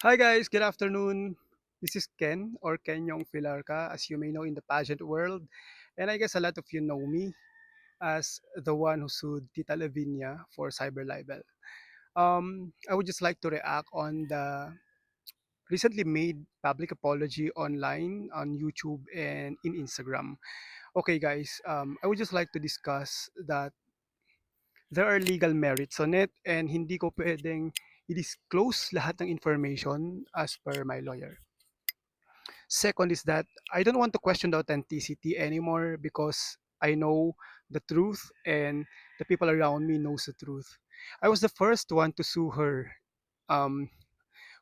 Hi guys, good afternoon. This is Ken or Kenyong Filarca, as you may know in the pageant world. And I guess a lot of you know me as the one who sued Tita Lavinia for cyber libel. I would just like to react on the recently made public apology online on YouTube and in Instagram. Okay guys, I would just like to discuss that there are legal merits on it and hindi ko pwedeng i-disclose lahat ng information as per my lawyer. Second is that I don't want to question the authenticity anymore because I know the truth and the people around me knows the truth. I was the first one to sue her um,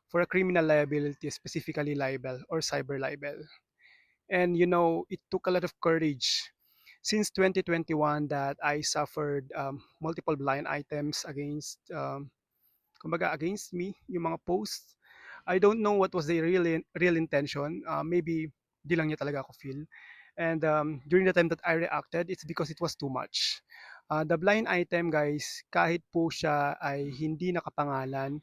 for a criminal liability, specifically libel or cyber libel. And it took a lot of courage since 2021 that I suffered multiple blind items kumbaga against me, yung mga posts. I don't know what was the real intention. Maybe di lang niya talaga ako feel. And during the time that I reacted, it's because it was too much. The blind item, guys, kahit po siya ay hindi nakapangalan,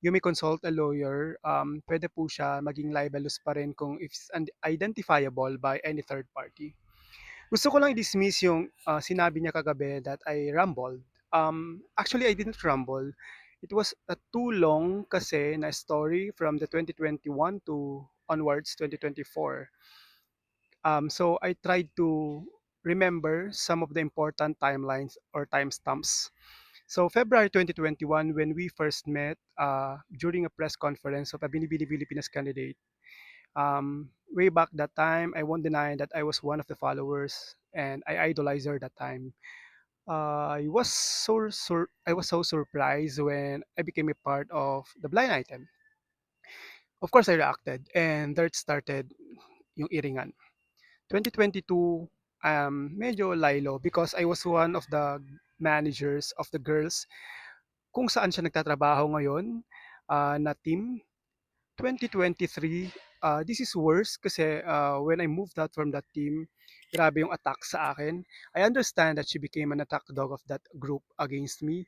you may consult a lawyer. Pwede po siya maging libelous pa rin kung if it's identifiable by any third party. Gusto ko lang i-dismiss yung sinabi niya kagabi that I rumbled. Actually, I didn't rumble. It was a too long kasi na story from the 2021 to onwards 2024. So I tried to remember some of the important timelines or timestamps. So February 2021, when we first met during a press conference of a Binibini Filipinas candidate, way back that time, I won't deny that I was one of the followers and I idolized her that time. I was so surprised when I became a part of the blind item. Of course, I reacted, and there it started yung iringan. 2022, medyo lilo because I was one of the managers of the girls kung saan siya nagtatrabaho ngayon na team. 2023, this is worse kasi when I moved out from that team, grabe yung attack sa akin. I understand that she became an attack dog of that group against me.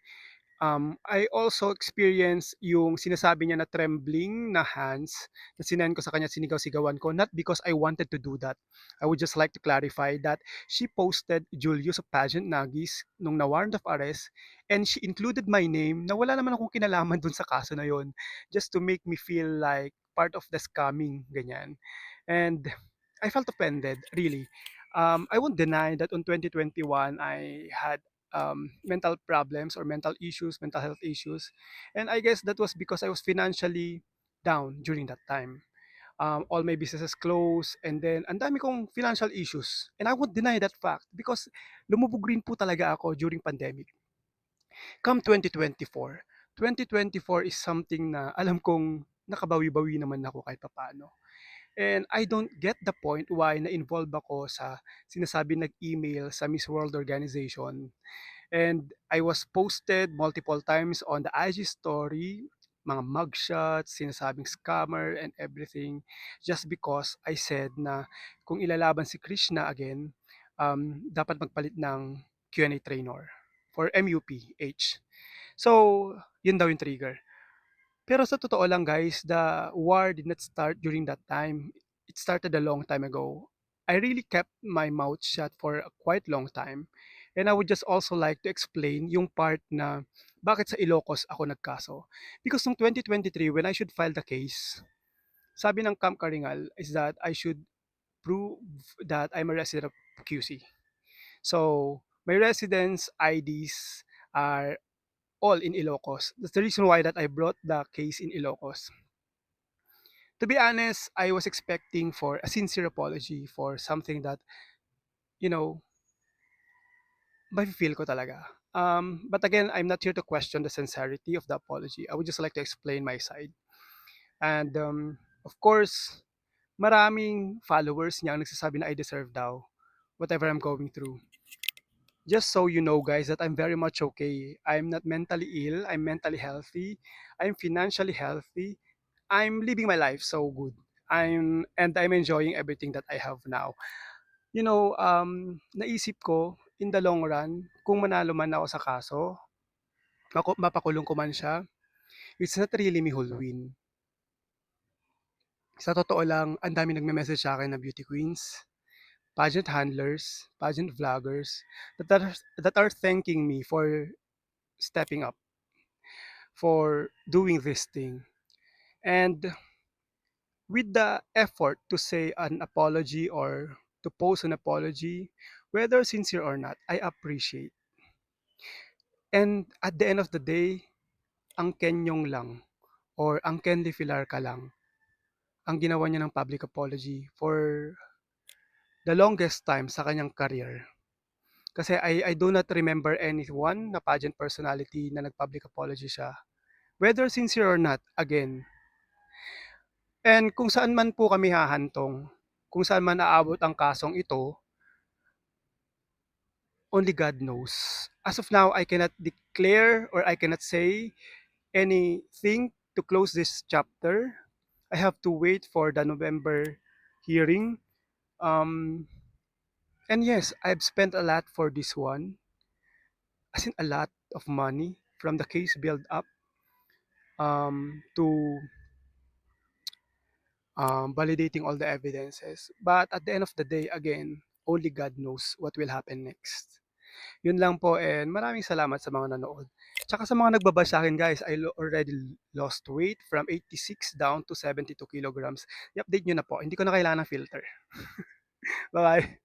I also experienced yung sinasabi niya na trembling na hands na sinend ko sa kanya, sinigaw-sigawan ko, not because I wanted to do that. I would just like to clarify that she posted Julius of Pageant Nagis nung na-warrant of arrest and she included my name na wala naman akong kinalaman dun sa kaso na yon, just to make me feel like part of the scamming, ganyan. And I felt offended, really. I won't deny that on 2021, I had mental problems or mental issues, mental health issues. And I guess that was because I was financially down during that time. All my businesses closed and then ang dami kong financial issues. And I won't deny that fact because lumubog rin po talaga ako during pandemic. Come 2024, 2024 is something na alam kong nakabawi-bawi naman ako kahit papaano. And I don't get the point why na-involve ako sa sinasabi nag-email sa Miss World Organization. And I was posted multiple times on the IG story, mga mugshots, sinasabing scammer and everything, just because I said na kung ilalaban si Krishna again, dapat magpalit ng Q&A trainer for MUPH. So, yun daw yung trigger. Pero sa totoo lang guys, the war did not start during that time. It started a long time ago. I really kept my mouth shut for a quite long time. And I would just also like to explain yung part na bakit sa Ilocos ako nagkaso. Because noong 2023, when I should file the case, sabi ng Camp Karingal is that I should prove that I'm a resident of QC. So, my residence IDs are all in Ilocos. That's the reason why that I brought the case in Ilocos. To be honest, I was expecting for a sincere apology for something that, you know, mafe-feel ko talaga. But again, I'm not here to question the sincerity of the apology. I would just like to explain my side. And of course, maraming followers niya ang nagsasabi na I deserve daw whatever I'm going through. Just so you know guys that I'm very much okay. I'm not mentally ill, I'm mentally healthy, I'm financially healthy, I'm living my life so good. I'm enjoying everything that I have now. Naisip ko in the long run, kung manalo man ako sa kaso, mapakulong ko man siya, it's not really me who'll win. Sa totoo lang, ang daming nagme-message sa'kin na beauty queens, pageant handlers, pageant vloggers that are thanking me for stepping up, for doing this thing. And with the effort to say an apology or to post an apology, whether sincere or not, I appreciate. And at the end of the day, ang Kenyong lang or ang Kenly Filarca lang ang ginawa niya ng public apology for the longest time sa kanyang career. Kasi I do not remember anyone na pageant personality na nag-public apology siya. Whether sincere or not, again. And kung saan man po kami hahantong, kung saan man aabot ang kasong ito, only God knows. As of now, I cannot declare or I cannot say anything to close this chapter. I have to wait for the November hearing. Um, and yes, I've spent a lot for this one, as in a lot of money from the case build up to validating all the evidences. But at the end of the day, again, only God knows what will happen next. Yun lang po and maraming salamat sa mga nanood. Tsaka sa mga nagbabash sa akin guys, already lost weight from 86 down to 72 kilograms. I-update nyo na po. Hindi ko na kailangan ng filter. Bye-bye.